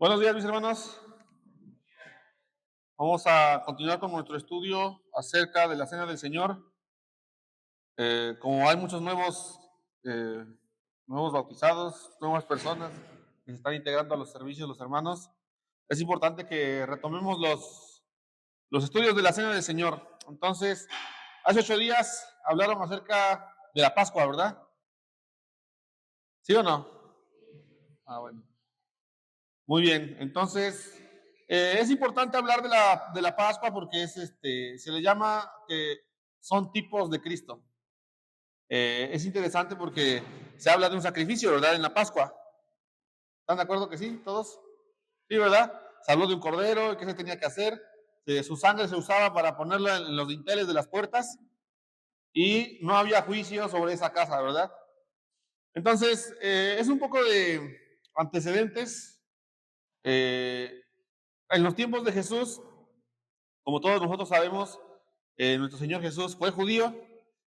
Buenos días, mis hermanos. Vamos a continuar con nuestro estudio acerca de la Cena del Señor. Como hay muchos nuevos bautizados, nuevas personas que se están integrando a los servicios, los hermanos, es importante que retomemos los estudios de la Cena del Señor. Entonces, hace 8 días hablaron acerca de la Pascua, ¿verdad? ¿Sí o no? Ah, bueno. Muy bien, entonces es importante hablar de la Pascua porque se le llama que son tipos de Cristo. Es interesante porque se habla de un sacrificio, ¿verdad? En la Pascua. ¿Están de acuerdo que sí, todos? Sí, ¿verdad? Se habló de un cordero y qué se tenía que hacer. Su sangre se usaba para ponerla en los dinteles de las puertas y no había juicio sobre esa casa, ¿verdad? Entonces, es un poco de antecedentes. Eh, en los tiempos de Jesús, como todos nosotros sabemos, nuestro Señor Jesús fue judío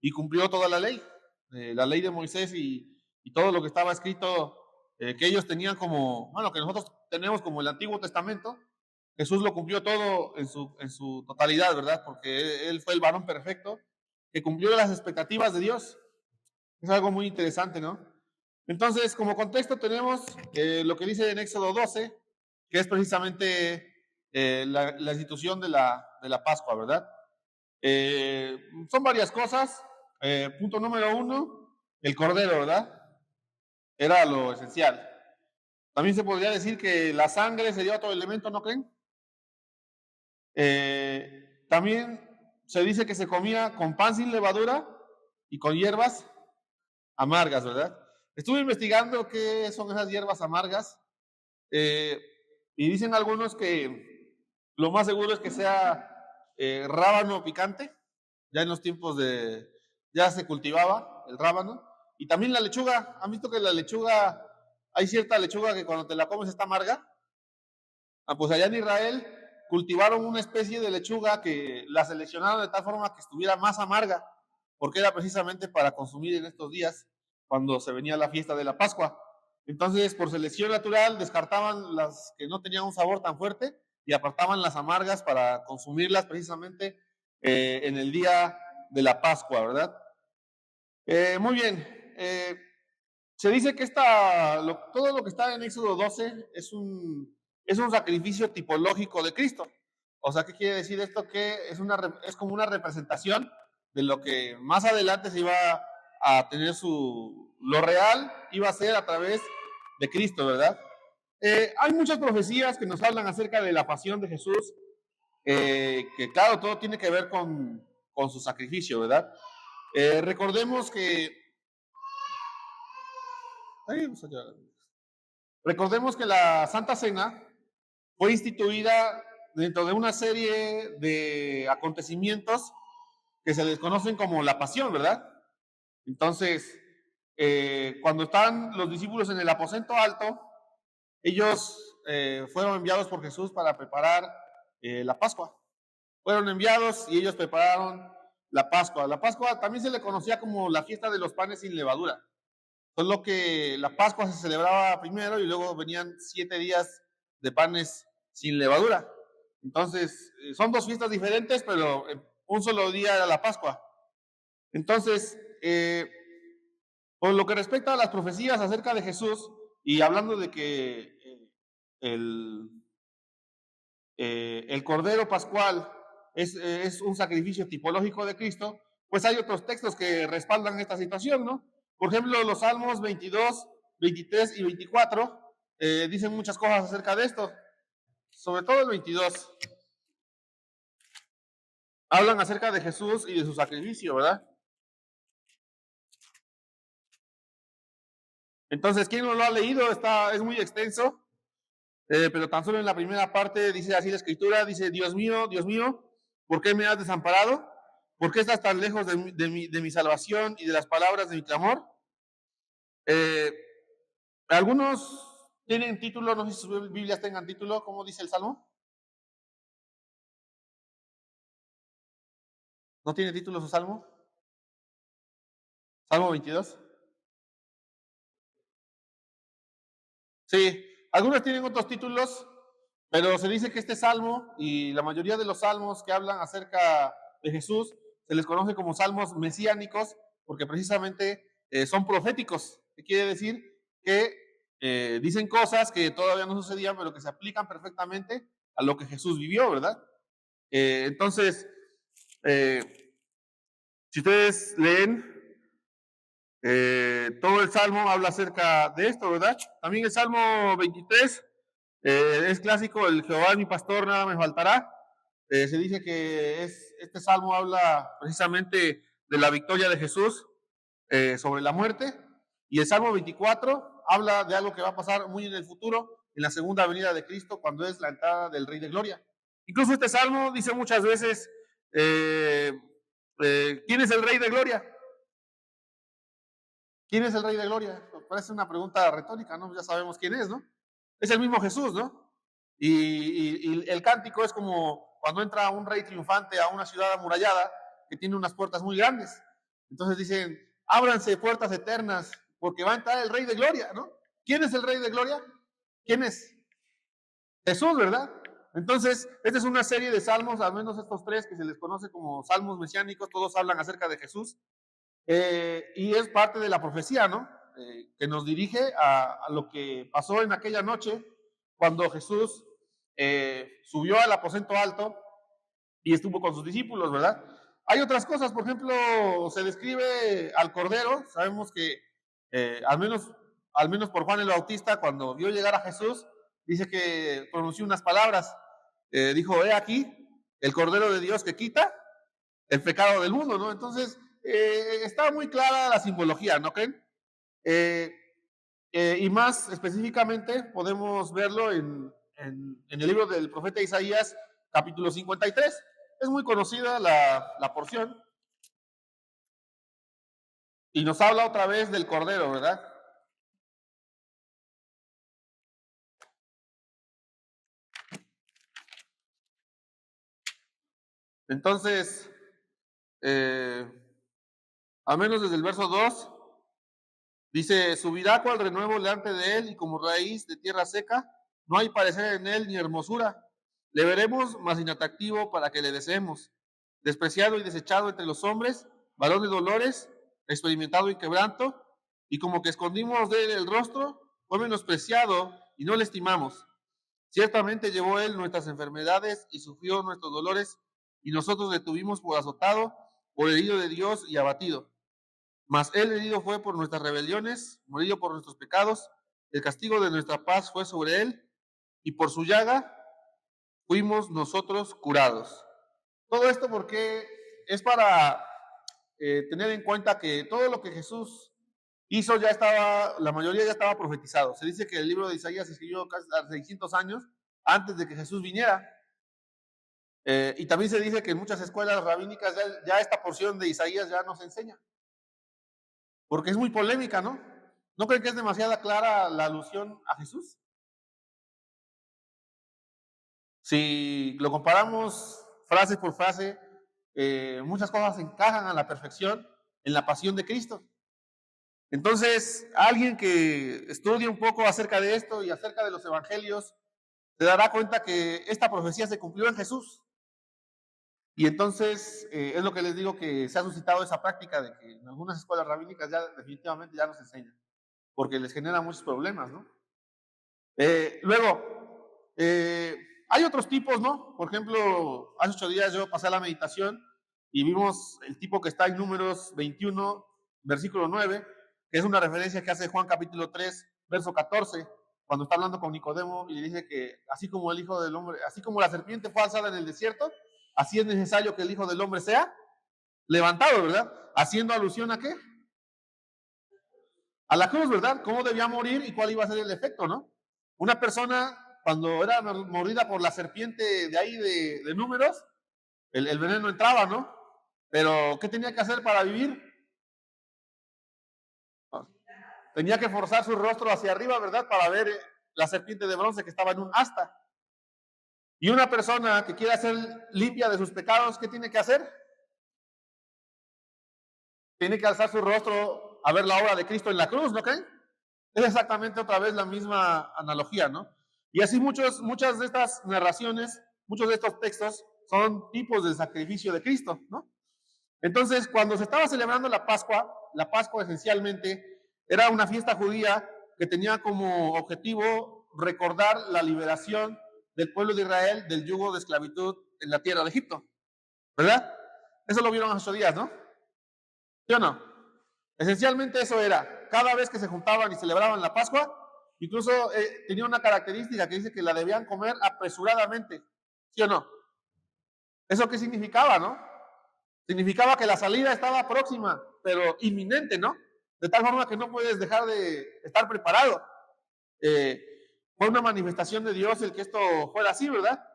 y cumplió toda la ley de Moisés y todo lo que estaba escrito, que ellos tenían como, bueno, que nosotros tenemos como el Antiguo Testamento. Jesús lo cumplió todo en su totalidad, ¿verdad? Porque él fue el varón perfecto que cumplió las expectativas de Dios. Es algo muy interesante, ¿no? Entonces, como contexto tenemos lo que dice en Éxodo 12, que es precisamente la institución de la Pascua, ¿verdad? Son varias cosas. Punto número 1, el cordero, ¿verdad? Era lo esencial. También se podría decir que la sangre sería otro elemento, ¿no creen? También se dice que se comía con pan sin levadura y con hierbas amargas, ¿verdad? Estuve investigando qué son esas hierbas amargas eh, y dicen algunos que lo más seguro es que sea rábano picante. Ya en los tiempos ya se cultivaba el rábano. Y también la lechuga. ¿Han visto que la lechuga, hay cierta lechuga que cuando te la comes está amarga? Ah, pues allá en Israel cultivaron una especie de lechuga que la seleccionaron de tal forma que estuviera más amarga, porque era precisamente para consumir en estos días, cuando se venía la fiesta de la Pascua. Entonces, por selección natural, descartaban las que no tenían un sabor tan fuerte y apartaban las amargas para consumirlas precisamente en el día de la Pascua, ¿verdad? Muy bien. Se dice que todo lo que está en Éxodo 12 es un sacrificio tipológico de Cristo. O sea, ¿qué quiere decir esto? Que es como una representación de lo que más adelante se iba a tener lo real iba a ser a través de Cristo, ¿verdad? Hay muchas profecías que nos hablan acerca de la pasión de Jesús, que claro, todo tiene que ver con su sacrificio, ¿verdad? Recordemos que Recordemos que la Santa Cena fue instituida dentro de una serie de acontecimientos que se les conocen como la pasión, ¿verdad? Entonces, cuando están los discípulos en el aposento alto, ellos fueron enviados por Jesús para preparar la Pascua. Fueron enviados y ellos prepararon la Pascua. La Pascua también se le conocía como la fiesta de los panes sin levadura. Solo que la Pascua se celebraba primero y luego venían 7 días de panes sin levadura. Entonces, son dos fiestas diferentes, pero un solo día era la Pascua. Entonces, por lo que respecta a las profecías acerca de Jesús, y hablando de que el, el Cordero Pascual es un sacrificio tipológico de Cristo, pues hay otros textos que respaldan esta situación, ¿no? Por ejemplo, los Salmos 22, 23 y 24 dicen muchas cosas acerca de esto, sobre todo el 22. Hablan acerca de Jesús y de su sacrificio, ¿verdad? Entonces, ¿quién no lo ha leído? Es muy extenso, pero tan solo en la primera parte dice así la escritura, dice, Dios mío, ¿por qué me has desamparado? ¿Por qué estás tan lejos de mi salvación y de las palabras de mi clamor? Eh, algunos tienen título, no sé si sus Biblias tengan título, ¿cómo dice el Salmo? ¿No tiene título su Salmo? Salmo 22. Sí, Algunas tienen otros títulos, pero se dice que este salmo y la mayoría de los salmos que hablan acerca de Jesús se les conoce como salmos mesiánicos porque precisamente son proféticos. ¿Qué quiere decir? Que dicen cosas que todavía no sucedían, pero que se aplican perfectamente a lo que Jesús vivió, ¿verdad? Entonces, si ustedes leen todo el Salmo, habla acerca de esto, ¿verdad? También el Salmo 23 es clásico, el Jehová es mi pastor, nada me faltará. Se dice que este Salmo habla precisamente de la victoria de Jesús sobre la muerte. Y el Salmo 24 habla de algo que va a pasar muy en el futuro, en la segunda venida de Cristo, cuando es la entrada del Rey de Gloria. Incluso este Salmo dice muchas veces, ¿quién es el Rey de Gloria? ¿Quién es el Rey de Gloria? Parece una pregunta retórica, ¿no? Ya sabemos quién es, ¿no? Es el mismo Jesús, ¿no? Y el cántico es como cuando entra un rey triunfante a una ciudad amurallada que tiene unas puertas muy grandes. Entonces dicen, ábranse puertas eternas, porque va a entrar el Rey de Gloria, ¿no? ¿Quién es el Rey de Gloria? ¿Quién es? Jesús, ¿verdad? Entonces, esta es una serie de salmos, al menos estos tres que se les conoce como salmos mesiánicos, todos hablan acerca de Jesús. Y es parte de la profecía, ¿no? Que nos dirige a lo que pasó en aquella noche cuando Jesús subió al aposento alto y estuvo con sus discípulos, ¿verdad? Hay otras cosas, por ejemplo, se describe al Cordero, sabemos que al menos por Juan el Bautista, cuando vio llegar a Jesús, dice que pronunció unas palabras, dijo, he aquí, el Cordero de Dios que quita el pecado del mundo, ¿no? Entonces, está muy clara la simbología, ¿no creen? Y más específicamente podemos verlo en el libro del profeta Isaías, capítulo 53. Es muy conocida la porción y nos habla otra vez del Cordero, ¿verdad? Entonces, al menos desde el verso 2, dice, subirá cual renuevo delante de él y como raíz de tierra seca, no hay parecer en él ni hermosura. Le veremos más inatractivo para que le deseemos. Despreciado y desechado entre los hombres, varón de dolores, experimentado en quebranto, y como que escondimos de él el rostro, fue menospreciado y no le estimamos. Ciertamente llevó él nuestras enfermedades y sufrió nuestros dolores, y nosotros le tuvimos por azotado, por herido de Dios y abatido. Mas él herido fue por nuestras rebeliones, morido por nuestros pecados, el castigo de nuestra paz fue sobre él, y por su llaga fuimos nosotros curados. Todo esto porque es para tener en cuenta que todo lo que Jesús hizo ya estaba, la mayoría ya estaba profetizado. Se dice que el libro de Isaías se escribió casi a 600 años antes de que Jesús viniera. Y también se dice que en muchas escuelas rabínicas ya esta porción de Isaías ya no se enseña. Porque es muy polémica, ¿no? ¿No creen que es demasiado clara la alusión a Jesús? Si lo comparamos frase por frase, muchas cosas encajan a la perfección en la pasión de Cristo. Entonces, alguien que estudie un poco acerca de esto y acerca de los evangelios, se dará cuenta que esta profecía se cumplió en Jesús. Y entonces, es lo que les digo, que se ha suscitado esa práctica de que en algunas escuelas rabínicas ya definitivamente ya no se enseñan, porque les genera muchos problemas, ¿no? Luego, hay otros tipos, ¿no? Por ejemplo, hace 8 días yo pasé a la meditación y vimos el tipo que está en Números 21, versículo 9, que es una referencia que hace Juan capítulo 3, verso 14, cuando está hablando con Nicodemo y le dice que así como el Hijo del Hombre, así como la serpiente fue alzada en el desierto, así es necesario que el Hijo del Hombre sea levantado, ¿verdad? Haciendo alusión a qué? A la cruz, ¿verdad? ¿Cómo debía morir y cuál iba a ser el efecto, ¿no? Una persona, cuando era mordida por la serpiente de ahí de Números, el veneno entraba, ¿no? Pero, ¿qué tenía que hacer para vivir? Tenía que forzar su rostro hacia arriba, ¿verdad? Para ver la serpiente de bronce que estaba en un asta. Y una persona que quiera ser limpia de sus pecados, ¿qué tiene que hacer? Tiene que alzar su rostro a ver la obra de Cristo en la cruz, ¿no creen? Es exactamente otra vez la misma analogía, ¿no? Y así muchas de estas narraciones, muchos de estos textos son tipos del sacrificio de Cristo, ¿no? Entonces, cuando se estaba celebrando la Pascua esencialmente era una fiesta judía que tenía como objetivo recordar la liberación del pueblo de Israel del yugo de esclavitud en la tierra de Egipto, ¿verdad? Eso lo vieron hace 8 días, ¿no? ¿Sí o no? Esencialmente eso era, cada vez que se juntaban y celebraban la Pascua, incluso tenía una característica que dice que la debían comer apresuradamente, ¿sí o no? ¿Eso qué significaba, no? Significaba que la salida estaba próxima, pero inminente, ¿no? De tal forma que no puedes dejar de estar preparado. Eh, Fue una manifestación de Dios el que esto fuera así, ¿verdad?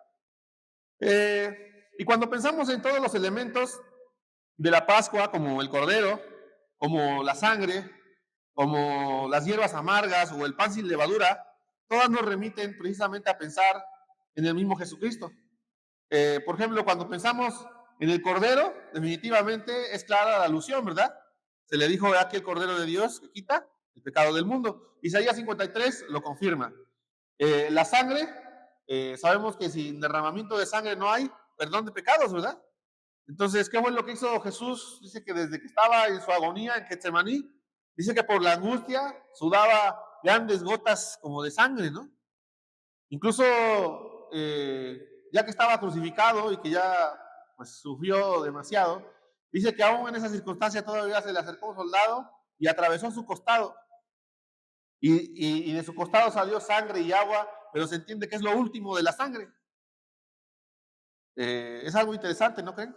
Y cuando pensamos en todos los elementos de la Pascua, como el cordero, como la sangre, como las hierbas amargas o el pan sin levadura, todas nos remiten precisamente a pensar en el mismo Jesucristo. Por ejemplo, cuando pensamos en el cordero, definitivamente es clara la alusión, ¿verdad? Se le dijo aquí el cordero de Dios que quita el pecado del mundo. Isaías 53 lo confirma. La sangre, sabemos que sin derramamiento de sangre no hay perdón de pecados, ¿verdad? Entonces, ¿qué fue lo que hizo Jesús? Dice que desde que estaba en su agonía en Getsemaní, dice que por la angustia sudaba grandes gotas como de sangre, ¿no? Incluso ya que estaba crucificado y que ya pues sufrió demasiado, dice que aún en esa circunstancia todavía se le acercó un soldado y atravesó su costado. Y de su costado salió sangre y agua, pero se entiende que es lo último de la sangre. Es algo interesante, ¿no creen?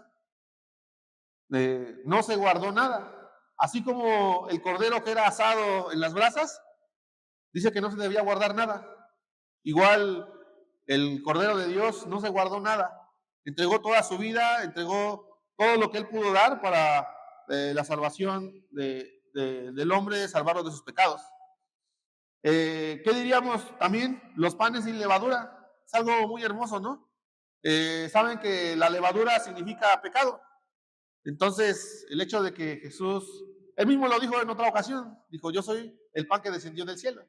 No se guardó nada. Así como el cordero que era asado en las brasas, dice que no se debía guardar nada. Igual el cordero de Dios no se guardó nada. Entregó toda su vida, entregó todo lo que él pudo dar para la salvación del hombre, salvarlo de sus pecados. ¿Qué diríamos también? Los panes sin levadura. Es algo muy hermoso, ¿no? Saben que la levadura significa pecado. Entonces, el hecho de que Jesús, él mismo lo dijo en otra ocasión, dijo, yo soy el pan que descendió del cielo,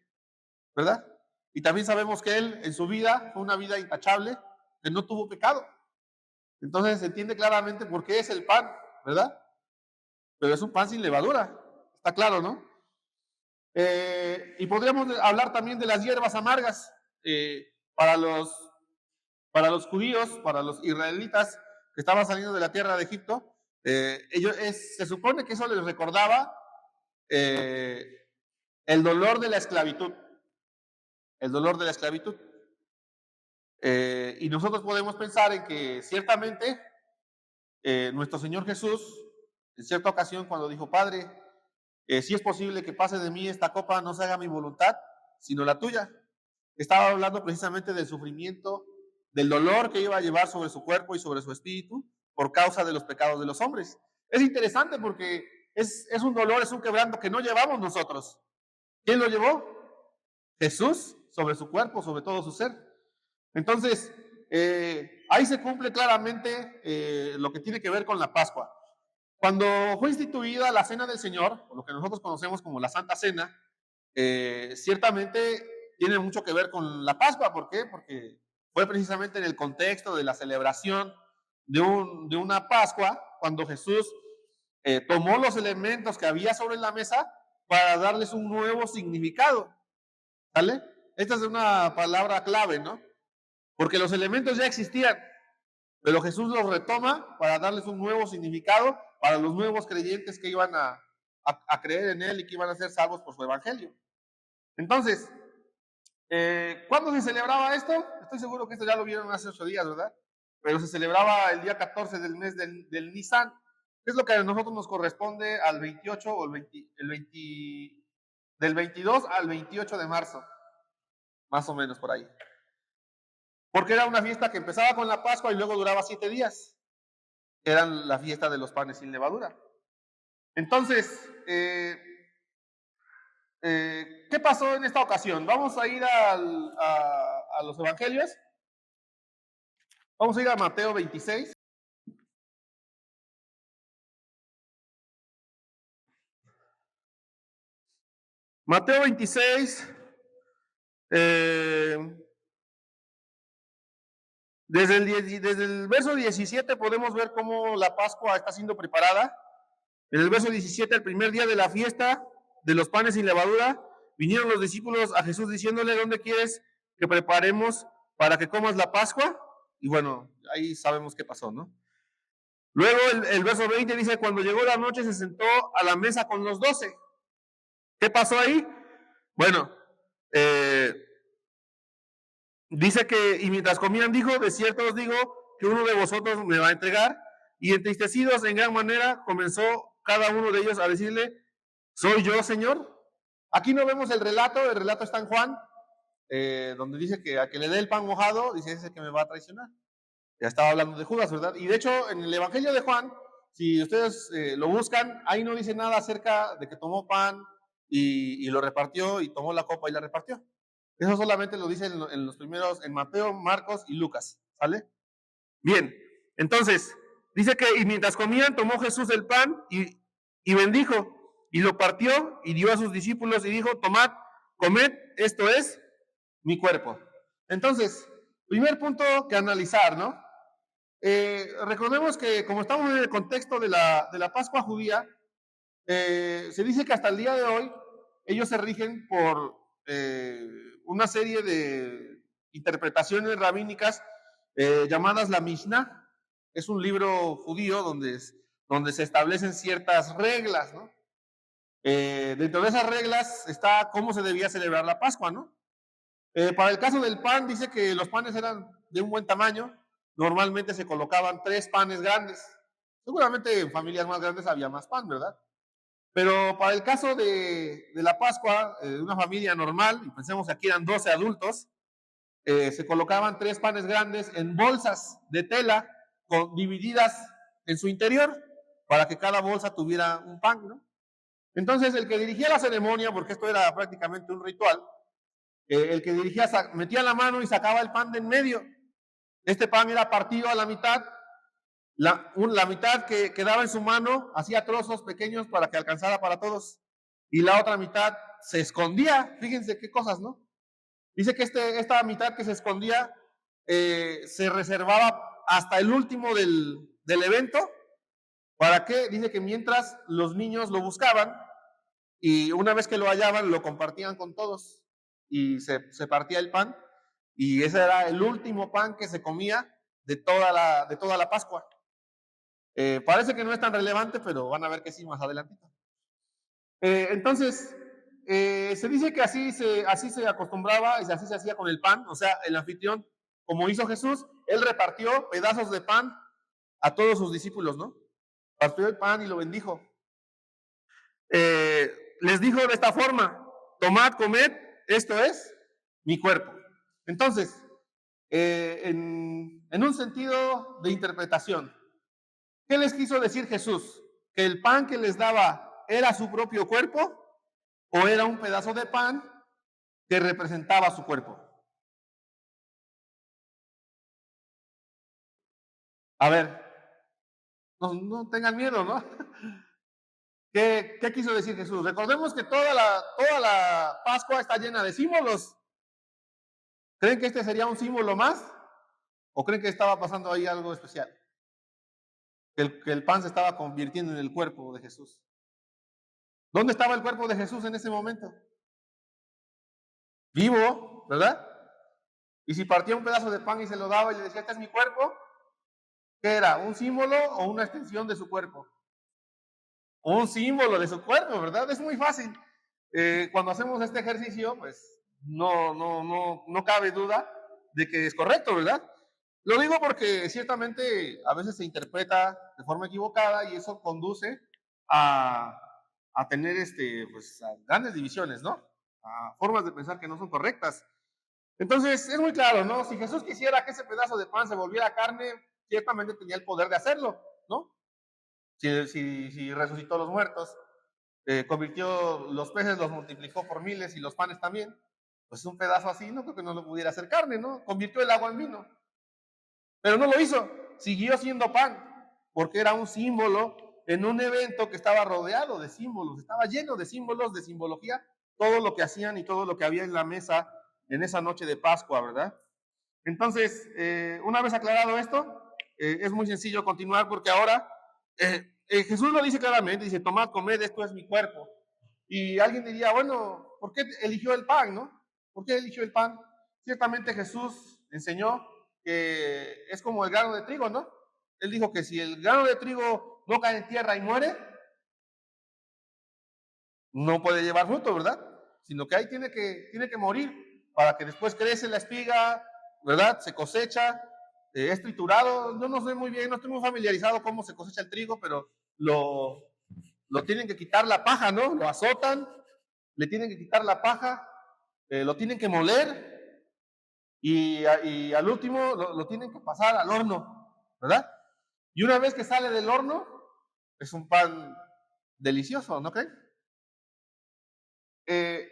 ¿verdad? Y también sabemos que él en su vida fue una vida intachable, que no tuvo pecado. Entonces se entiende claramente por qué es el pan, ¿verdad? Pero es un pan sin levadura, está claro, ¿no? Y podríamos hablar también de las hierbas amargas. Para los judíos, para los israelitas que estaban saliendo de la tierra de Egipto, se supone que eso les recordaba el dolor de la esclavitud. El dolor de la esclavitud. Y nosotros podemos pensar en que ciertamente nuestro Señor Jesús, en cierta ocasión cuando dijo, Padre, si es posible que pase de mí esta copa, no se haga mi voluntad, sino la tuya. Estaba hablando precisamente del sufrimiento, del dolor que iba a llevar sobre su cuerpo y sobre su espíritu por causa de los pecados de los hombres. Es interesante porque es un dolor, es un quebranto que no llevamos nosotros. ¿Quién lo llevó? Jesús, sobre su cuerpo, sobre todo su ser. Entonces, ahí se cumple claramente lo que tiene que ver con la Pascua. Cuando fue instituida la Cena del Señor, o lo que nosotros conocemos como la Santa Cena, ciertamente tiene mucho que ver con la Pascua. ¿Por qué? Porque fue precisamente en el contexto de la celebración de una Pascua, cuando Jesús tomó los elementos que había sobre la mesa para darles un nuevo significado. ¿Sale? Esta es una palabra clave, ¿no? Porque los elementos ya existían, pero Jesús los retoma para darles un nuevo significado para los nuevos creyentes que iban a creer en Él y que iban a ser salvos por su evangelio. Entonces, ¿cuándo se celebraba esto? Estoy seguro que esto ya lo vieron hace 8 días, ¿verdad? Pero se celebraba el día 14 del mes del Nisan, que es lo que a nosotros nos corresponde al 28 o del 22 al 28 de marzo, más o menos por ahí. Porque era una fiesta que empezaba con la Pascua y luego duraba 7 días. Era la fiesta de los panes sin levadura. Entonces, ¿qué pasó en esta ocasión? Vamos a ir a los evangelios. Vamos a ir a Mateo 26. Mateo 26, desde el verso 17 podemos ver cómo la Pascua está siendo preparada. En el verso 17, el primer día de la fiesta de los panes sin levadura, vinieron los discípulos a Jesús diciéndole: ¿dónde quieres que preparemos para que comas la Pascua? Y bueno, ahí sabemos qué pasó, ¿no? Luego el verso 20 dice: cuando llegó la noche se sentó a la mesa con los 12. ¿Qué pasó ahí? Bueno, dice que, y mientras comían dijo: de cierto os digo que uno de vosotros me va a entregar. Y entristecidos en gran manera comenzó cada uno de ellos a decirle: ¿soy yo, Señor? Aquí no vemos el relato está en Juan, donde dice que a que le dé el pan mojado, dice: ese que me va a traicionar. Ya estaba hablando de Judas, ¿verdad? Y de hecho, en el Evangelio de Juan, si ustedes lo buscan, ahí no dice nada acerca de que tomó pan y lo repartió, y tomó la copa y la repartió. Eso solamente lo dice en los primeros, en Mateo, Marcos y Lucas, ¿sale? Bien, entonces, dice que y mientras comían, tomó Jesús el pan y bendijo, y lo partió y dio a sus discípulos y dijo: tomad, comed, esto es mi cuerpo. Entonces, primer punto que analizar, ¿no? Recordemos que como estamos en el contexto de la Pascua judía, se dice que hasta el día de hoy ellos se rigen por una serie de interpretaciones rabínicas llamadas la Mishnah. Es un libro judío donde se establecen ciertas reglas, ¿no? Dentro de esas reglas está cómo se debía celebrar la Pascua, ¿no? Para el caso del pan, dice que los panes eran de un buen tamaño. Normalmente se colocaban 3 panes grandes. Seguramente en familias más grandes había más pan, ¿verdad? Pero para el caso de la Pascua, de una familia normal, y pensemos que aquí eran 12 adultos, se colocaban 3 panes grandes en bolsas de tela divididas en su interior para que cada bolsa tuviera un pan, ¿no? Entonces, el que dirigía la ceremonia, porque esto era prácticamente un ritual, el que dirigía metía la mano y sacaba el pan de en medio. Este pan era partido a la mitad. La mitad que quedaba en su mano hacía trozos pequeños para que alcanzara para todos. Y la otra mitad se escondía. Fíjense qué cosas, ¿no? Dice que esta mitad que se escondía se reservaba hasta el último del evento. ¿Para qué? Dice que mientras los niños lo buscaban y una vez que lo hallaban, lo compartían con todos y se partía el pan. Y ese era el último pan que se comía de toda la Pascua. Parece que no es tan relevante, pero van a ver que sí más adelantito. Entonces, se dice que así se acostumbraba y así se hacía con el pan. O sea, el anfitrión, como hizo Jesús, él repartió pedazos de pan a todos sus discípulos, ¿no? Partió el pan y lo bendijo. Les dijo de esta forma: tomad, comed, esto es mi cuerpo. Entonces, en un sentido de interpretación, ¿qué les quiso decir Jesús? ¿Que el pan que les daba era su propio cuerpo o era un pedazo de pan que representaba su cuerpo? A ver, no tengan miedo, ¿no? ¿Qué quiso decir Jesús? Recordemos que toda la Pascua está llena de símbolos. ¿Creen que este sería un símbolo más? ¿O creen que estaba pasando ahí algo especial? Que el pan se estaba convirtiendo en el cuerpo de Jesús. ¿Dónde estaba el cuerpo de Jesús en ese momento? Vivo, ¿verdad? Y si partía un pedazo de pan y se lo daba y le decía: este es mi cuerpo, ¿qué era? ¿Un símbolo o una extensión de su cuerpo? Un símbolo de su cuerpo, ¿verdad? Es muy fácil. Cuando hacemos este ejercicio, pues no cabe duda de que es correcto, ¿verdad? Lo digo porque ciertamente a veces se interpreta de forma equivocada y eso conduce a tener pues, a grandes divisiones, ¿no? A formas de pensar que no son correctas. Entonces, es muy claro, ¿no? Si Jesús quisiera que ese pedazo de pan se volviera carne, ciertamente tenía el poder de hacerlo, ¿no? Si resucitó a los muertos, convirtió los peces, los multiplicó por miles y los panes también, pues un pedazo así no creo que no lo pudiera hacer carne, ¿no? Convirtió el agua en vino. Pero no lo hizo, siguió siendo pan, porque era un símbolo en un evento que estaba rodeado de símbolos, estaba lleno de símbolos, de simbología, todo lo que hacían y todo lo que había en la mesa en esa noche de Pascua, ¿verdad? Entonces, una vez aclarado esto, es muy sencillo continuar porque ahora Jesús lo dice claramente, dice, tomad, comed, esto es mi cuerpo. Y alguien diría, bueno, ¿por qué eligió el pan, no? ¿Por qué eligió el pan? Ciertamente Jesús enseñó que es como el grano de trigo, ¿no? Él dijo que si el grano de trigo no cae en tierra y muere, no puede llevar fruto, ¿verdad? Sino que ahí tiene que morir para que después crece la espiga, ¿verdad? Se cosecha, es triturado. Yo no sé muy bien, no estoy muy familiarizado cómo se cosecha el trigo, pero lo tienen que quitar la paja, ¿no? Lo azotan, le tienen que quitar la paja, lo tienen que moler y al último lo tienen que pasar al horno, ¿verdad? Y una vez que sale del horno, es un pan delicioso, ¿no creen? Eh,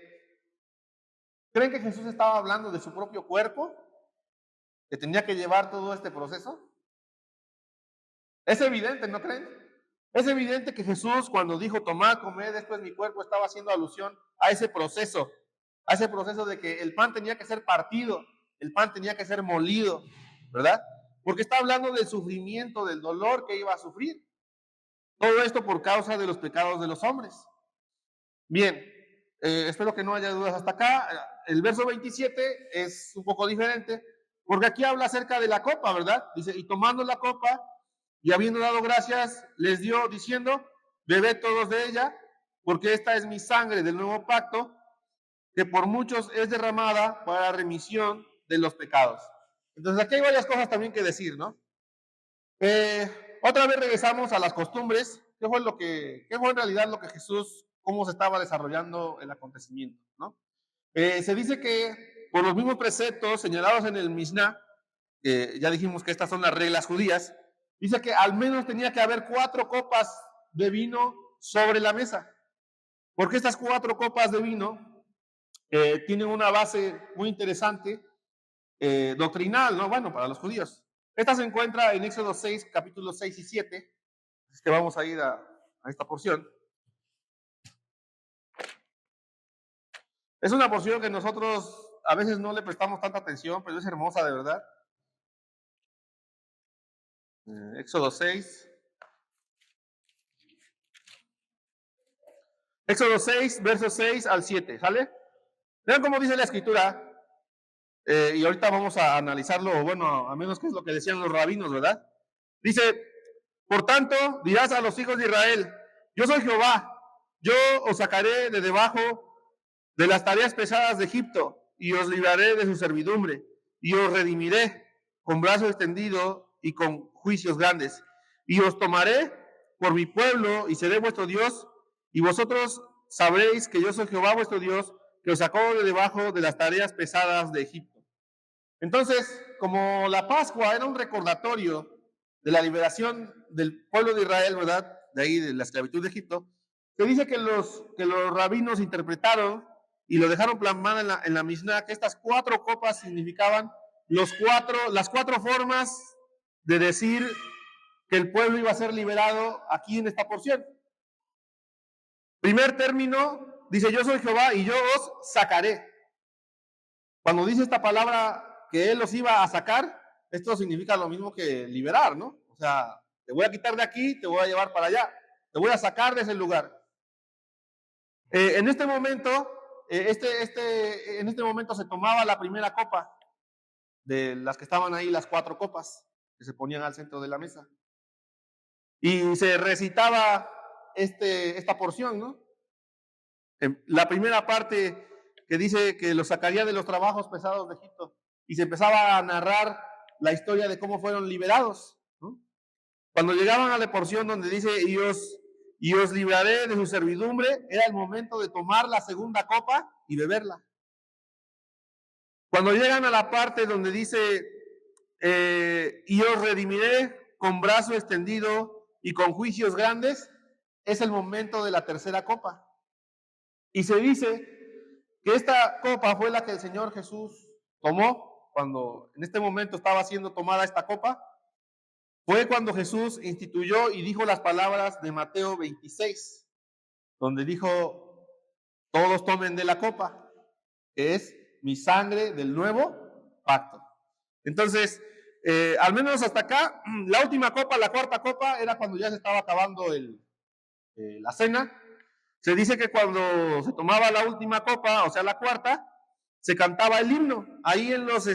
¿Creen que Jesús estaba hablando de su propio cuerpo? ¿Que tenía que llevar todo este proceso? Es evidente, ¿no creen? Es evidente que Jesús, cuando dijo, tomad, comed, esto es mi cuerpo, estaba haciendo alusión a ese proceso de que el pan tenía que ser partido, el pan tenía que ser molido, ¿verdad? Porque está hablando del sufrimiento, del dolor que iba a sufrir. Todo esto por causa de los pecados de los hombres. Bien, espero que no haya dudas hasta acá. El verso 27 es un poco diferente, porque aquí habla acerca de la copa, ¿verdad? Dice, y tomando la copa, y habiendo dado gracias, les dio diciendo, bebed todos de ella, porque esta es mi sangre del nuevo pacto, que por muchos es derramada para la remisión de los pecados. Entonces aquí hay varias cosas también que decir, ¿no? Otra vez regresamos a las costumbres. ¿Qué fue en realidad lo que Jesús, cómo se estaba desarrollando el acontecimiento, ¿no? Se dice que por los mismos preceptos señalados en el Mishnah, ya dijimos que estas son las reglas judías, dice que al menos tenía que haber 4 copas de vino sobre la mesa. Porque estas 4 copas de vino tienen una base muy interesante, doctrinal, ¿no? Bueno, para los judíos. Esta se encuentra en Éxodo 6, capítulos 6 y 7. Es que vamos a ir a esta porción. Es una porción que nosotros a veces no le prestamos tanta atención, pero es hermosa de verdad. Éxodo 6. Éxodo 6, versos 6 al 7, ¿sale? Vean cómo dice la escritura, y ahorita vamos a analizarlo, bueno, a menos que es lo que decían los rabinos, ¿verdad? Dice, por tanto, dirás a los hijos de Israel, yo soy Jehová, yo os sacaré de debajo de las tareas pesadas de Egipto, y os libraré de su servidumbre, y os redimiré con brazo extendido y con juicios grandes, y os tomaré por mi pueblo, y seré vuestro Dios, y vosotros sabréis que yo soy Jehová vuestro Dios, que os sacó de debajo de las tareas pesadas de Egipto. Entonces, como la Pascua era un recordatorio de la liberación del pueblo de Israel, ¿verdad? De ahí, de la esclavitud de Egipto, se dice que los rabinos interpretaron y lo dejaron plasmado en la Mishnah, que estas 4 copas significaban las 4 formas de decir que el pueblo iba a ser liberado aquí en esta porción. Primer término, dice, yo soy Jehová y yo os sacaré. Cuando dice esta palabra que él los iba a sacar, esto significa lo mismo que liberar, ¿no? O sea, te voy a quitar de aquí, te voy a llevar para allá, te voy a sacar de ese lugar. En este momento, en este momento se tomaba la primera copa de las que estaban ahí, las 4 copas que se ponían al centro de la mesa. Y se recitaba esta porción, ¿no? La primera parte que dice que los sacaría de los trabajos pesados de Egipto y se empezaba a narrar la historia de cómo fueron liberados, ¿no? Cuando llegaban a la porción donde dice y os libraré de su servidumbre, era el momento de tomar la segunda copa y beberla. Cuando llegan a la parte donde dice y os redimiré con brazo extendido y con juicios grandes, es el momento de la tercera copa. Y se dice que esta copa fue la que el Señor Jesús tomó cuando en este momento estaba siendo tomada esta copa. Fue cuando Jesús instituyó y dijo las palabras de Mateo 26, donde dijo, todos tomen de la copa, que es mi sangre del nuevo pacto. Entonces, al menos hasta acá, la última copa, la cuarta copa, era cuando ya se estaba acabando la cena. Se dice que cuando se tomaba la última copa, o sea, la cuarta, se cantaba el himno. Ahí en los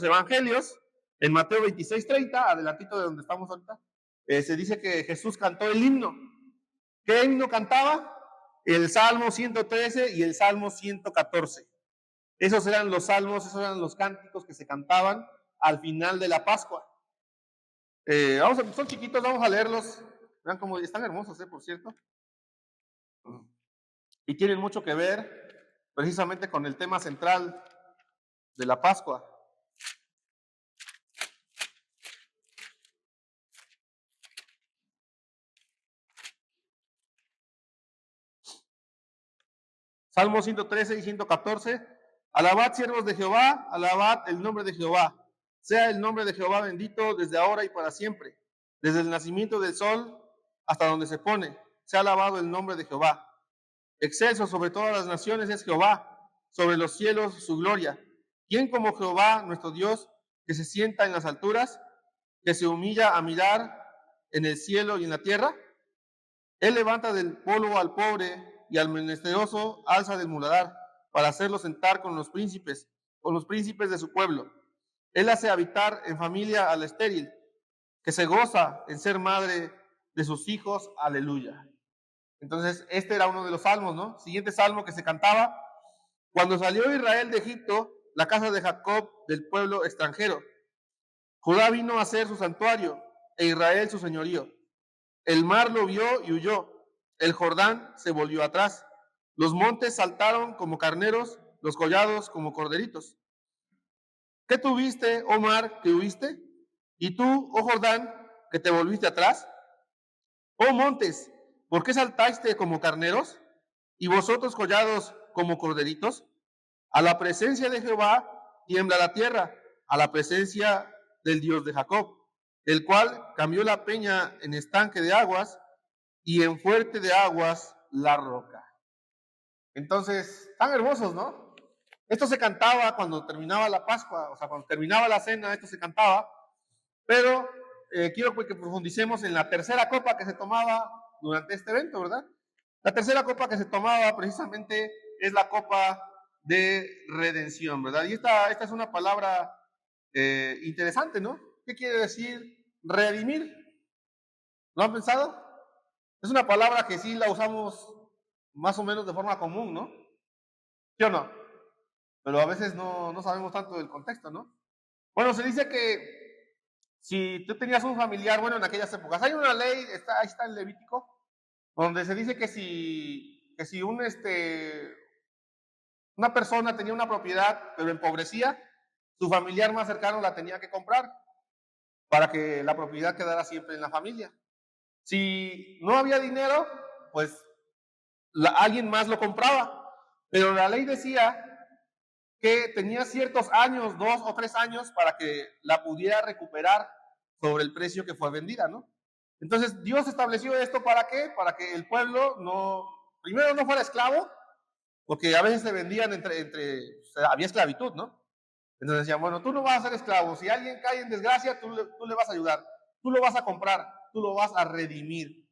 evangelios, en Mateo 26:30, adelantito de donde estamos ahorita, se dice que Jesús cantó el himno. ¿Qué himno cantaba? El Salmo 113 y el Salmo 114. Esos eran los salmos, esos eran los cánticos que se cantaban al final de la Pascua. Son chiquitos, vamos a leerlos. Vean cómo están hermosos, por cierto. Y tienen mucho que ver precisamente con el tema central de la Pascua. Salmo 113 y 114. Alabad, siervos de Jehová, alabad el nombre de Jehová. Sea el nombre de Jehová bendito desde ahora y para siempre. Desde el nacimiento del sol hasta donde se pone. Sea alabado el nombre de Jehová. Excelso sobre todas las naciones es Jehová, sobre los cielos su gloria. ¿Quién como Jehová, nuestro Dios, que se sienta en las alturas, que se humilla a mirar en el cielo y en la tierra? Él levanta del polvo al pobre y al menesteroso alza del muladar, para hacerlo sentar con los príncipes de su pueblo. Él hace habitar en familia al estéril, que se goza en ser madre de sus hijos. Aleluya. Entonces, este era uno de los salmos, ¿no? Siguiente salmo que se cantaba: cuando salió Israel de Egipto, la casa de Jacob del pueblo extranjero. Judá vino a ser su santuario, e Israel su señorío. El mar lo vio y huyó. El Jordán se volvió atrás. Los montes saltaron como carneros, los collados como corderitos. ¿Qué tuviste, oh mar, que huiste? ¿Y tú, oh Jordán, que te volviste atrás? Oh montes, ¿por qué saltaste como carneros? ¿Y vosotros collados como corderitos? A la presencia de Jehová tiembla la tierra, a la presencia del Dios de Jacob, el cual cambió la peña en estanque de aguas y en fuerte de aguas la roca. Entonces, tan hermosos, ¿no? Esto se cantaba cuando terminaba la Pascua, o sea, cuando terminaba la cena, esto se cantaba, pero quiero que profundicemos en la tercera copa que se tomaba durante este evento, ¿verdad? La tercera copa que se tomaba precisamente es la copa de redención, ¿verdad? Y esta es una palabra interesante, ¿no? ¿Qué quiere decir redimir? ¿Lo han pensado? Es una palabra que sí la usamos más o menos de forma común, ¿no? ¿Sí o no? Pero a veces no sabemos tanto del contexto, ¿no? Bueno, se dice que si tú tenías un familiar, bueno, en aquellas épocas, hay una ley, ahí está en Levítico, donde se dice que si una persona tenía una propiedad, pero empobrecía, su familiar más cercano la tenía que comprar para que la propiedad quedara siempre en la familia. Si no había dinero, pues alguien más lo compraba, pero la ley decía que tenía ciertos años, 2 o 3 años, para que la pudiera recuperar sobre el precio que fue vendida, ¿no? Entonces Dios estableció esto, ¿para qué? Para que el pueblo primero no fuera esclavo, porque a veces se vendían o sea, había esclavitud, ¿no? Entonces decían, bueno, tú no vas a ser esclavo, si alguien cae en desgracia, tú le vas a ayudar, tú lo vas a comprar, tú lo vas a redimir.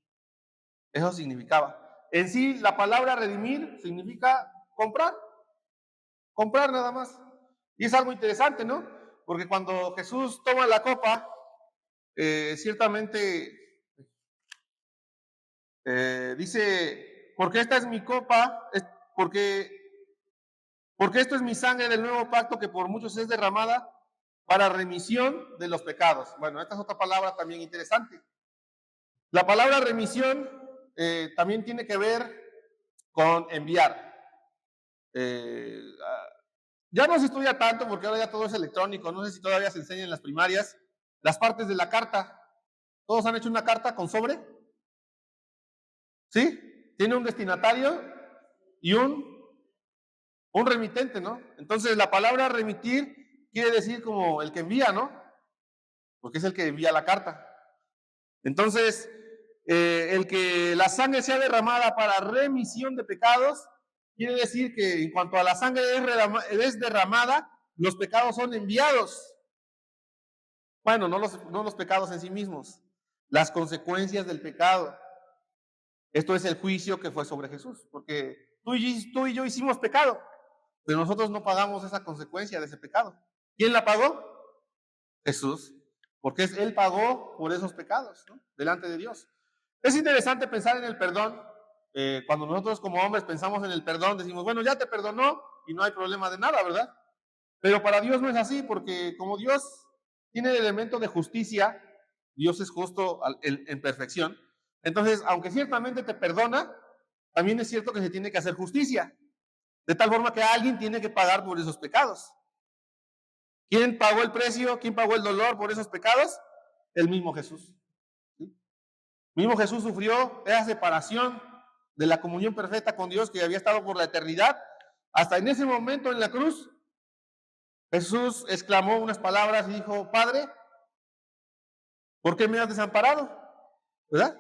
Eso significaba. En sí, la palabra redimir significa comprar nada más. Y es algo interesante, ¿no? Porque cuando Jesús toma la copa, ciertamente dice, porque esta es mi copa, porque esto es mi sangre del nuevo pacto que por muchos es derramada para remisión de los pecados. Bueno, esta es otra palabra también interesante. La palabra remisión también tiene que ver con enviar. Ya no se estudia tanto porque ahora ya todo es electrónico. No sé si todavía se enseña en las primarias las partes de la carta. ¿Todos han hecho una carta con sobre? ¿Sí? Tiene un destinatario y un remitente, ¿no? Entonces la palabra remitir quiere decir como el que envía, ¿no? Porque es el que envía la carta. Entonces, el que la sangre sea derramada para remisión de pecados quiere decir que en cuanto a la sangre es derramada, los pecados son enviados. Bueno, no los pecados en sí mismos, las consecuencias del pecado. Esto es el juicio que fue sobre Jesús, porque tú y yo hicimos pecado, pero nosotros no pagamos esa consecuencia de ese pecado. ¿Quién la pagó? Jesús, porque Él pagó por esos pecados, ¿no? Delante de Dios. Es interesante pensar en el perdón. Cuando nosotros como hombres pensamos en el perdón, decimos, bueno, ya te perdonó y no hay problema de nada, ¿verdad? Pero para Dios no es así, porque como Dios tiene el elemento de justicia, Dios es justo en perfección. Entonces, aunque ciertamente te perdona, también es cierto que se tiene que hacer justicia, de tal forma que alguien tiene que pagar por esos pecados. ¿Quién pagó el precio? ¿Quién pagó el dolor por esos pecados? El mismo Jesús. ¿Sí? El mismo Jesús sufrió esa separación de la comunión perfecta con Dios que había estado por la eternidad. Hasta en ese momento en la cruz, Jesús exclamó unas palabras y dijo, Padre, ¿por qué me has desamparado? ¿Verdad?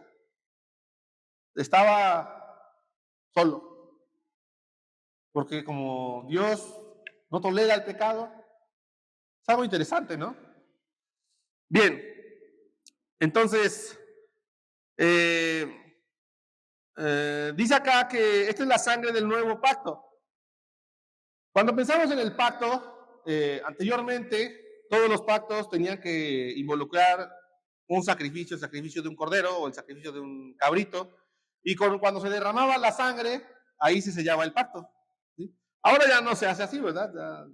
Estaba solo. Porque como Dios no tolera el pecado, es algo interesante, ¿no? Bien, entonces, dice acá que esta es la sangre del nuevo pacto. Cuando pensamos en el pacto, anteriormente todos los pactos tenían que involucrar un sacrificio, el sacrificio de un cordero o el sacrificio de un cabrito, y cuando se derramaba la sangre, ahí se sellaba el pacto. ¿Sí? Ahora ya no se hace así, ¿verdad?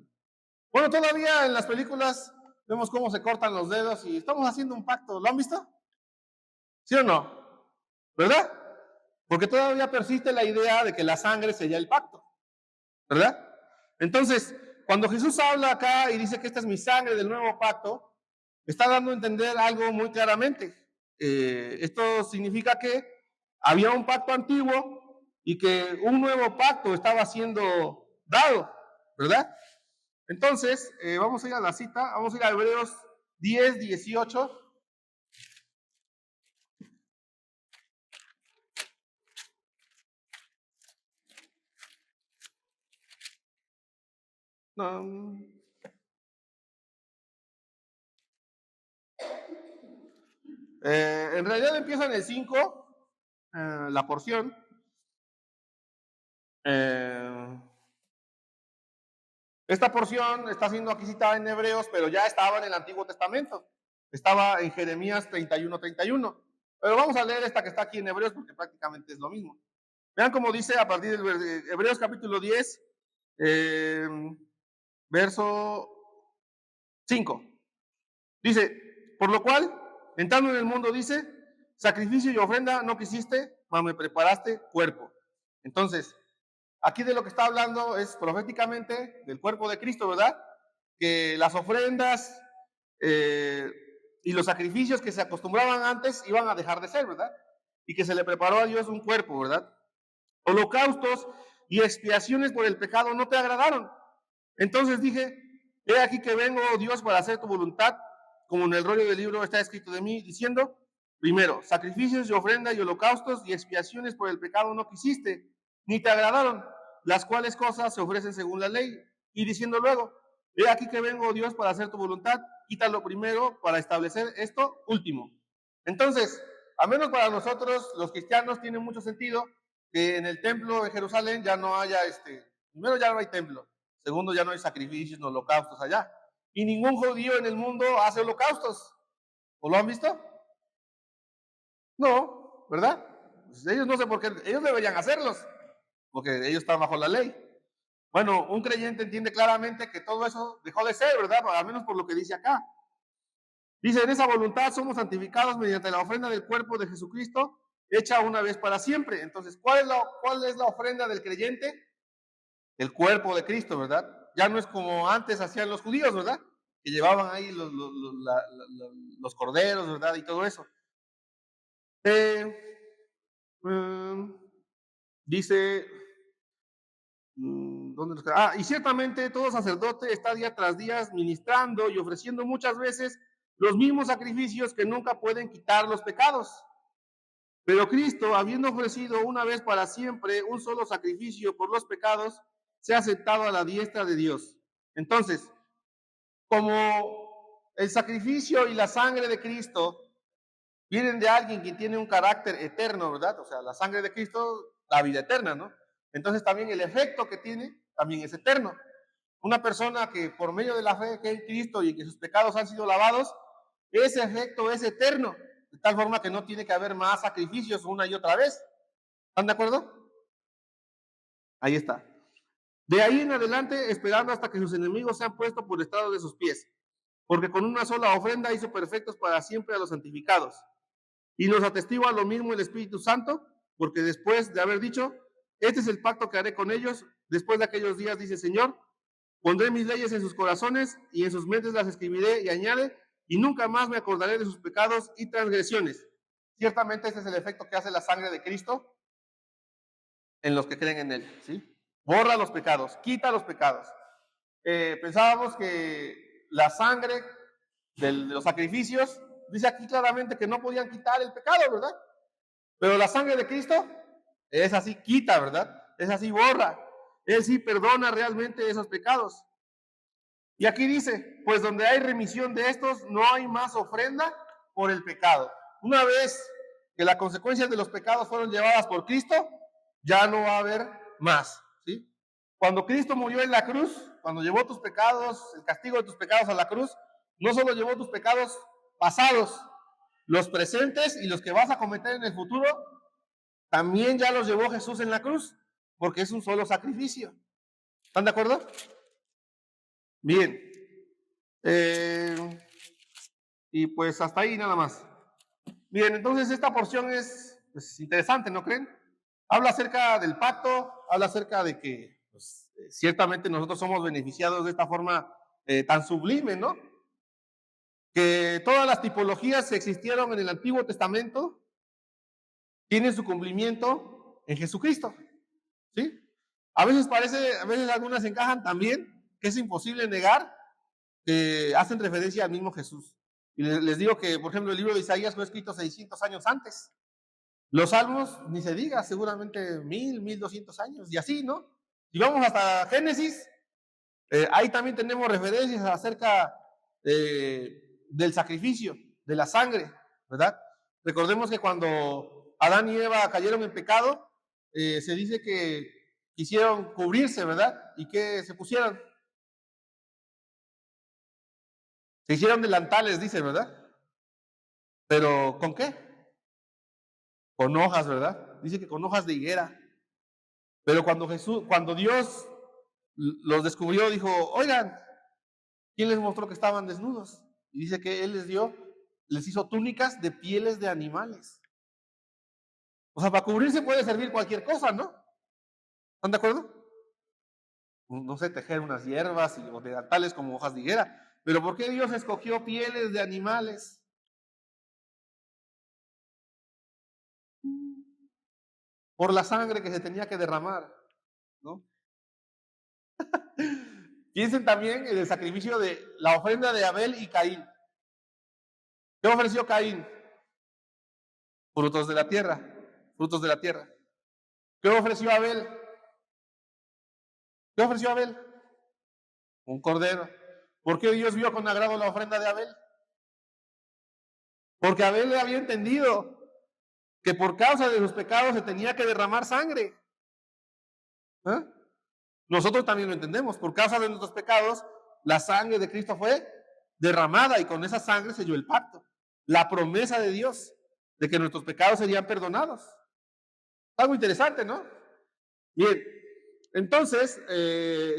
Bueno, todavía en las películas vemos cómo se cortan los dedos y estamos haciendo un pacto. ¿Lo han visto? ¿Sí o no? ¿Verdad? Porque todavía persiste la idea de que la sangre sella el pacto. ¿Verdad? Entonces, cuando Jesús habla acá y dice que esta es mi sangre del nuevo pacto, está dando a entender algo muy claramente. Esto significa que había un pacto antiguo y que un nuevo pacto estaba siendo dado, ¿verdad? Entonces, vamos a ir a la cita, vamos a ir a Hebreos 10, 18. No. En realidad empieza en el 5, la porción. Esta porción está siendo aquí citada en Hebreos, pero ya estaba en el Antiguo Testamento. Estaba en Jeremías 31, 31. Pero vamos a leer esta que está aquí en Hebreos porque prácticamente es lo mismo. Vean cómo dice a partir de Hebreos capítulo 10, verso 5. Dice, por lo cual, entrando en el mundo, dice, sacrificio y ofrenda no quisiste, mas me preparaste cuerpo. Entonces, aquí de lo que está hablando es proféticamente del cuerpo de Cristo, ¿verdad? Que las ofrendas y los sacrificios que se acostumbraban antes iban a dejar de ser, ¿verdad? Y que se le preparó a Dios un cuerpo, ¿verdad? Holocaustos y expiaciones por el pecado no te agradaron. Entonces dije, he aquí que vengo, oh Dios, para hacer tu voluntad, como en el rollo del libro está escrito de mí, diciendo, primero, sacrificios y ofrenda y holocaustos y expiaciones por el pecado no quisiste, ni te agradaron, las cuales cosas se ofrecen según la ley. Y diciendo luego, he aquí que vengo, oh Dios, para hacer tu voluntad, quítalo primero para establecer esto último. Entonces, al menos para nosotros, los cristianos, tiene mucho sentido que en el templo de Jerusalén ya no haya, primero ya no hay templo, segundo ya no hay sacrificios, no holocaustos allá. Y ningún judío en el mundo hace holocaustos. ¿O lo han visto? No, ¿verdad? Pues ellos no sé por qué, ellos deberían hacerlos, porque ellos están bajo la ley. Bueno, un creyente entiende claramente que todo eso dejó de ser, ¿verdad? Al menos por lo que dice acá. Dice, en esa voluntad somos santificados mediante la ofrenda del cuerpo de Jesucristo, hecha una vez para siempre. Entonces, ¿cuál es la ofrenda del creyente? El cuerpo de Cristo, ¿verdad? Ya no es como antes hacían los judíos, ¿verdad? Que llevaban ahí los corderos, ¿verdad? Y todo eso. Dice, ¿dónde nos queda? Y ciertamente todo sacerdote está día tras día ministrando y ofreciendo muchas veces los mismos sacrificios que nunca pueden quitar los pecados. Pero Cristo, habiendo ofrecido una vez para siempre un solo sacrificio por los pecados, se ha sentado a la diestra de Dios. Entonces, como el sacrificio y la sangre de Cristo vienen de alguien que tiene un carácter eterno, ¿verdad? O sea, la sangre de Cristo, la vida eterna, ¿no? Entonces también el efecto que tiene también es eterno. Una persona que por medio de la fe que en Cristo y que sus pecados han sido lavados, ese efecto es eterno, de tal forma que no tiene que haber más sacrificios una y otra vez. ¿Están de acuerdo? Ahí está. De ahí en adelante, esperando hasta que sus enemigos sean puestos por estrado de sus pies, porque con una sola ofrenda hizo perfectos para siempre a los santificados. Y nos atestigua lo mismo el Espíritu Santo, porque después de haber dicho, este es el pacto que haré con ellos, después de aquellos días, dice el Señor, pondré mis leyes en sus corazones y en sus mentes las escribiré, y añade, y nunca más me acordaré de sus pecados y transgresiones. Ciertamente este es el efecto que hace la sangre de Cristo en los que creen en Él, ¿sí? Borra los pecados, quita los pecados. Pensábamos que la sangre de los sacrificios, dice aquí claramente que no podían quitar el pecado, ¿verdad? Pero la sangre de Cristo es así, quita, ¿verdad? Es así, borra. Él sí perdona realmente esos pecados. Y aquí dice, pues donde hay remisión de estos, no hay más ofrenda por el pecado. Una vez que las consecuencias de los pecados fueron llevadas por Cristo, ya no va a haber más, ¿sí? Cuando Cristo murió en la cruz, cuando llevó tus pecados, el castigo de tus pecados a la cruz, no solo llevó tus pecados pasados, los presentes y los que vas a cometer en el futuro, también ya los llevó Jesús en la cruz, porque es un solo sacrificio. ¿Están de acuerdo? Bien. Y pues hasta ahí nada más. Bien, entonces esta porción es pues, interesante, ¿no creen? Habla acerca del pacto, habla acerca de que pues, ciertamente nosotros somos beneficiados de esta forma tan sublime, ¿no? Que todas las tipologías que existieron en el Antiguo Testamento tienen su cumplimiento en Jesucristo, ¿sí? A veces algunas encajan también, que es imposible negar, que hacen referencia al mismo Jesús. Y les digo que, por ejemplo, el libro de Isaías fue escrito 600 años antes. Los salmos, ni se diga, seguramente 1200 años, y así, ¿no? Si vamos hasta Génesis, ahí también tenemos referencias acerca del sacrificio, de la sangre, ¿verdad? Recordemos que cuando Adán y Eva cayeron en pecado, se dice que quisieron cubrirse, ¿verdad? ¿Y qué se pusieron? Se hicieron delantales, dice, ¿verdad? ¿Pero con qué? Con hojas, ¿verdad? Dice que con hojas de higuera. Pero cuando Dios los descubrió, dijo, oigan, ¿quién les mostró que estaban desnudos? Y dice que Él les hizo túnicas de pieles de animales. O sea, para cubrirse puede servir cualquier cosa, ¿no? ¿Están de acuerdo? No sé, tejer unas hierbas o delantales como hojas de higuera. Pero ¿por qué Dios escogió pieles de animales? Por la sangre que se tenía que derramar, ¿no? Piensen también en el sacrificio de la ofrenda de Abel y Caín. ¿Qué ofreció Caín? Frutos de la tierra, frutos de la tierra. ¿Qué ofreció Abel? ¿Qué ofreció Abel? Un cordero. ¿Por qué Dios vio con agrado la ofrenda de Abel? Porque Abel le había entendido que por causa de sus pecados se tenía que derramar sangre. ¿Eh? Nosotros también lo entendemos. Por causa de nuestros pecados, la sangre de Cristo fue derramada y con esa sangre selló el pacto. La promesa de Dios de que nuestros pecados serían perdonados. Algo interesante, ¿no? Bien, entonces,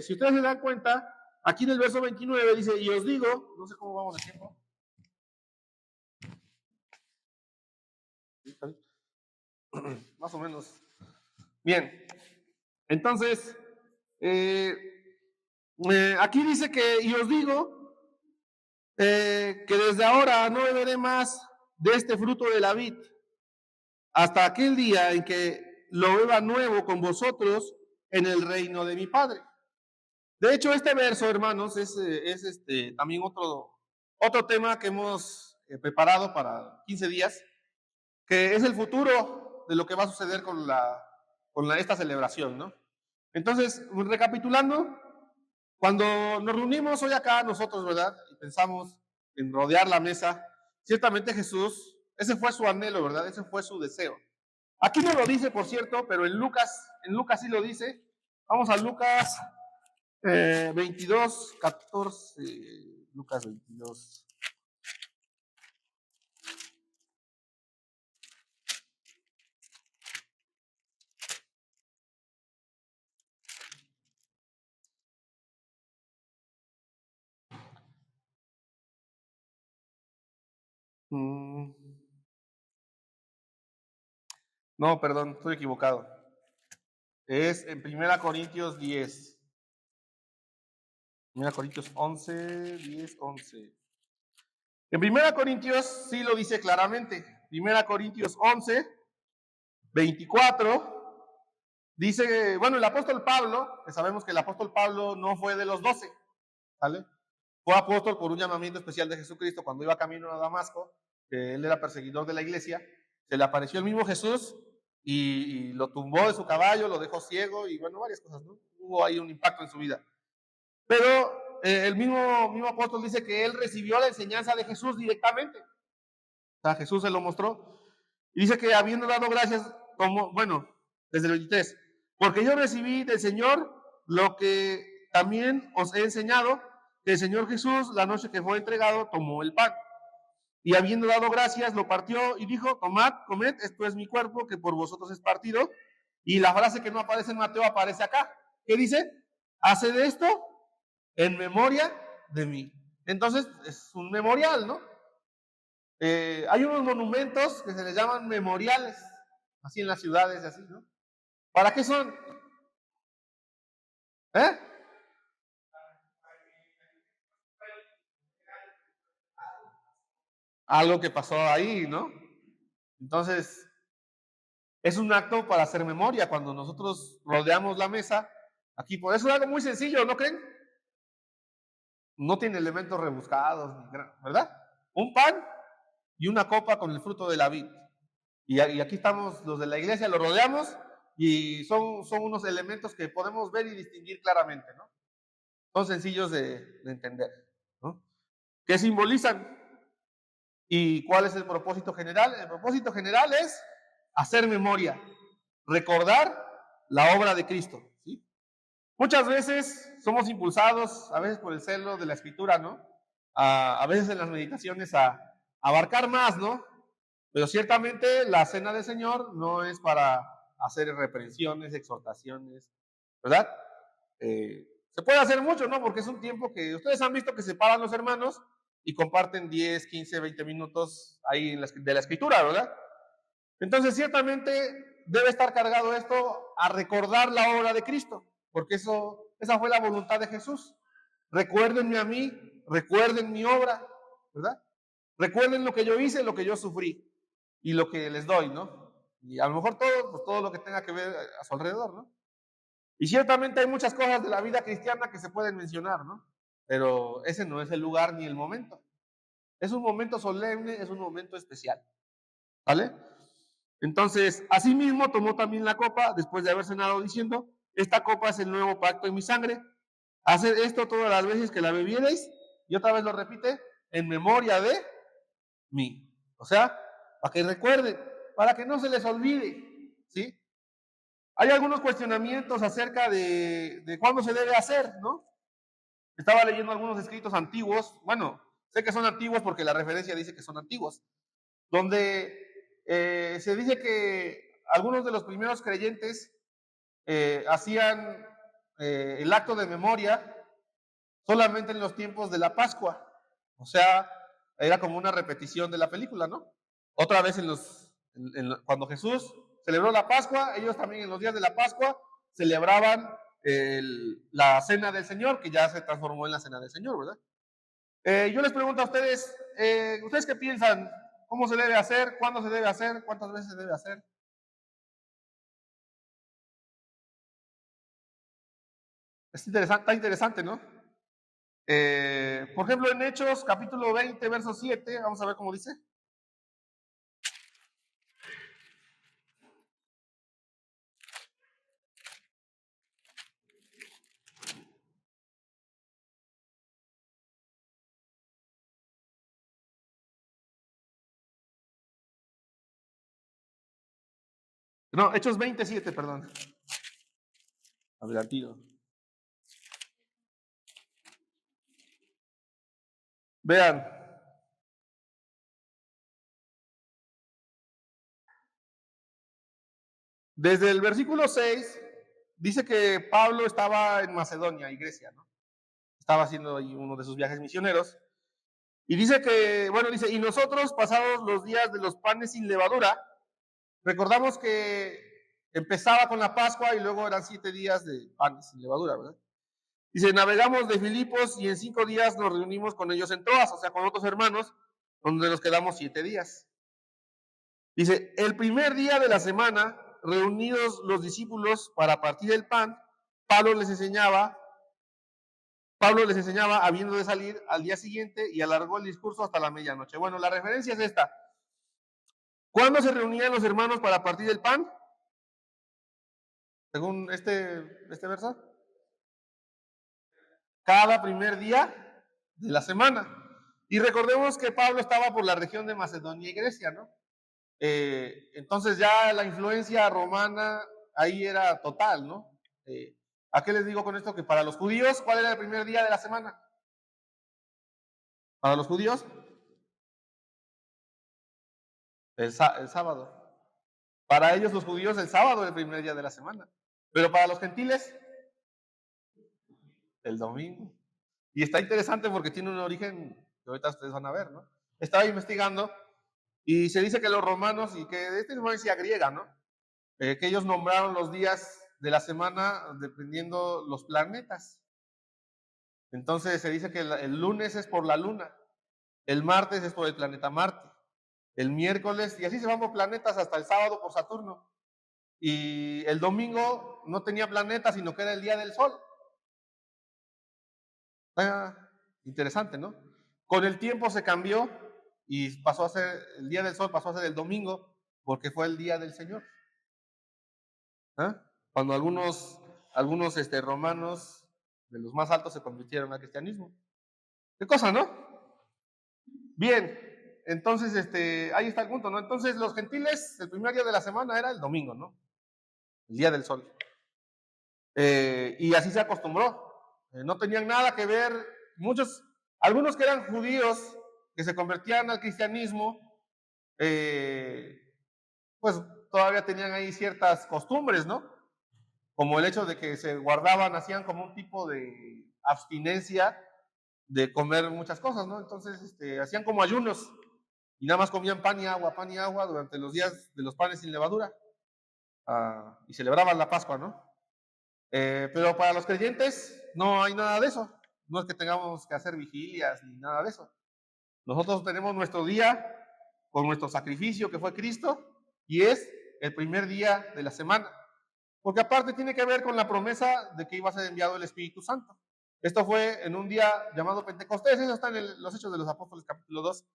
si ustedes se dan cuenta, aquí en el verso 29 dice, y os digo, no sé cómo vamos de tiempo. Más o menos. Bien, entonces, aquí dice que, y os digo, que desde ahora no beberé más de este fruto de la vid, hasta aquel día en que lo beba nuevo con vosotros en el reino de mi Padre. De hecho, este verso, hermanos, es también otro tema que hemos preparado para 15 días, que es el futuro de lo que va a suceder con esta celebración, ¿no? Entonces, recapitulando, cuando nos reunimos hoy acá nosotros, ¿verdad? Y pensamos en rodear la mesa, ciertamente Jesús, ese fue su anhelo, ¿verdad? Ese fue su deseo. Aquí no lo dice, por cierto, pero en Lucas sí lo dice. Vamos a Lucas 22, 14, Lucas 22. No, perdón, estoy equivocado. Es en 1 Corintios 10. 1 Corintios 11, 10, 11. En 1 Corintios sí lo dice claramente. 1 Corintios 11, 24. Dice, bueno, el apóstol Pablo, que sabemos que el apóstol Pablo no fue de los 12, ¿vale? Fue apóstol por un llamamiento especial de Jesucristo cuando iba camino a Damasco, que él era perseguidor de la iglesia. Se le apareció el mismo Jesús y lo tumbó de su caballo, lo dejó ciego y bueno, varias cosas, ¿no? Hubo ahí un impacto en su vida. Pero el mismo apóstol dice que él recibió la enseñanza de Jesús directamente. O sea, Jesús se lo mostró. Y dice que habiendo dado gracias, desde el 23, porque yo recibí del Señor lo que también os he enseñado, que el Señor Jesús, la noche que fue entregado, tomó el pan. Y habiendo dado gracias, lo partió y dijo, tomad, comed, esto es mi cuerpo, que por vosotros es partido. Y la frase que no aparece en Mateo aparece acá. ¿Qué dice? Haced esto en memoria de mí. Entonces, es un memorial, ¿no? Hay unos monumentos que se les llaman memoriales, así en las ciudades y así, ¿no? ¿Para qué son? ¿Eh? Algo que pasó ahí, ¿no? Entonces, es un acto para hacer memoria cuando nosotros rodeamos la mesa. Aquí, por eso es algo muy sencillo, ¿no creen? No tiene elementos rebuscados, ¿verdad? Un pan y una copa con el fruto de la vid. Y aquí estamos los de la iglesia, lo rodeamos y son unos elementos que podemos ver y distinguir claramente, ¿no? Son sencillos de entender, ¿no? ¿Qué simbolizan? ¿Y cuál es el propósito general? El propósito general es hacer memoria, recordar la obra de Cristo, ¿sí? Muchas veces somos impulsados, a veces por el celo de la escritura, ¿no? A veces en las meditaciones a abarcar más, ¿no? Pero ciertamente la cena del Señor no es para hacer reprensiones, exhortaciones, ¿verdad? Se puede hacer mucho, ¿no? Porque es un tiempo que ustedes han visto que se paran los hermanos y comparten 10, 15, 20 minutos ahí de la escritura, ¿verdad? Entonces, ciertamente debe estar cargado esto a recordar la obra de Cristo, porque esa fue la voluntad de Jesús. Recuérdenme a mí, recuerden mi obra, ¿verdad? Recuerden lo que yo hice, lo que yo sufrí y lo que les doy, ¿no? Y a lo mejor todo lo que tenga que ver a su alrededor, ¿no? Y ciertamente hay muchas cosas de la vida cristiana que se pueden mencionar, ¿no? Pero ese no es el lugar ni el momento. Es un momento solemne, es un momento especial, ¿vale? Entonces, asimismo tomó también la copa, después de haber cenado, diciendo, esta copa es el nuevo pacto en mi sangre. Haced esto todas las veces que la bebiereis, y otra vez lo repite, en memoria de mí. O sea, para que recuerden, para que no se les olvide, ¿sí? Hay algunos cuestionamientos acerca de cuándo se debe hacer, ¿no? Estaba leyendo algunos escritos antiguos, bueno, sé que son antiguos porque la referencia dice que son antiguos, donde se dice que algunos de los primeros creyentes hacían el acto de memoria solamente en los tiempos de la Pascua. O sea, era como una repetición de la película, ¿no? Otra vez cuando Jesús celebró la Pascua, ellos también en los días de la Pascua celebraban la cena del Señor, que ya se transformó en la cena del Señor, ¿verdad? Yo les pregunto a ustedes, ¿ustedes qué piensan? ¿Cómo se debe hacer? ¿Cuándo se debe hacer? ¿Cuántas veces se debe hacer? Está interesante, ¿no? Por ejemplo, en Hechos, capítulo 20, verso 7, vamos a ver cómo dice. No, Hechos 27, perdón. A ver, al tiro. Vean. Desde el versículo 6 dice que Pablo estaba en Macedonia y Grecia, ¿no? Estaba haciendo ahí uno de sus viajes misioneros. Y dice que, bueno, dice, y nosotros pasados los días de los panes sin levadura, recordamos que empezaba con la Pascua y luego eran 7 días de panes sin levadura, ¿verdad? Dice, navegamos de Filipos y en 5 días nos reunimos con ellos en Troas, o sea, con otros hermanos, donde nos quedamos 7 días. Dice, el primer día de la semana, reunidos los discípulos para partir el pan, Pablo les enseñaba, habiendo de salir al día siguiente y alargó el discurso hasta la medianoche. Bueno, la referencia es esta. ¿Cuándo se reunían los hermanos para partir el pan? Según este verso. Cada primer día de la semana. Y recordemos que Pablo estaba por la región de Macedonia y Grecia, ¿no? Entonces ya la influencia romana ahí era total, ¿no? ¿A qué les digo con esto? Que para los judíos, ¿cuál era el primer día de la semana? Para los judíos, el sábado. Para ellos los judíos el sábado era el primer día de la semana. Pero para los gentiles, el domingo. Y está interesante porque tiene un origen que ahorita ustedes van a ver, ¿no? Estaba investigando y se dice que los romanos, y que esta influencia griega, ¿no? Que ellos nombraron los días de la semana dependiendo los planetas. Entonces se dice que el lunes es por la luna, el martes es por el planeta Marte, el miércoles, y así se van por planetas hasta el sábado por Saturno. Y el domingo no tenía planeta, sino que era el día del sol. Interesante, ¿no? Con el tiempo se cambió y pasó a ser, el día del sol pasó a ser el domingo, porque fue el día del Señor. Cuando algunos romanos de los más altos se convirtieron al cristianismo. ¿Qué cosa, no? Bien, entonces ahí está el punto, ¿no? Entonces los gentiles, el primer día de la semana era el domingo, ¿no? El día del sol. Y así se acostumbró. No tenían nada que ver, algunos que eran judíos, que se convertían al cristianismo, pues todavía tenían ahí ciertas costumbres, ¿no? Como el hecho de que se guardaban, hacían como un tipo de abstinencia de comer muchas cosas, ¿no? Entonces, hacían como ayunos y nada más comían pan y agua durante los días de los panes sin levadura. Y celebraban la Pascua, ¿no? Pero para los creyentes no hay nada de eso. No es que tengamos que hacer vigilias ni nada de eso. Nosotros tenemos nuestro día con nuestro sacrificio que fue Cristo y es el primer día de la semana. Porque aparte tiene que ver con la promesa de que iba a ser enviado el Espíritu Santo. Esto fue en un día llamado Pentecostés, eso está en los Hechos de los Apóstoles capítulo 2.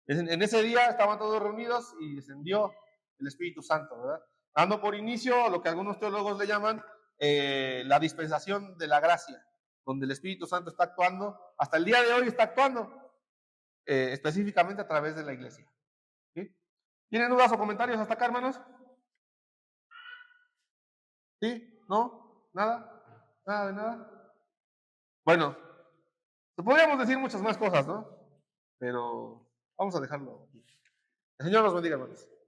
En ese día estaban todos reunidos y descendió el Espíritu Santo, ¿verdad? Dando por inicio lo que algunos teólogos le llaman la dispensación de la gracia, donde el Espíritu Santo está actuando, hasta el día de hoy está actuando, específicamente a través de la iglesia. ¿Sí? ¿Tienen dudas o comentarios hasta acá, hermanos? ¿Sí? ¿No? ¿Nada? ¿Nada de nada? Bueno, podríamos decir muchas más cosas, ¿no? Pero vamos a dejarlo aquí. El Señor nos bendiga, hermanos.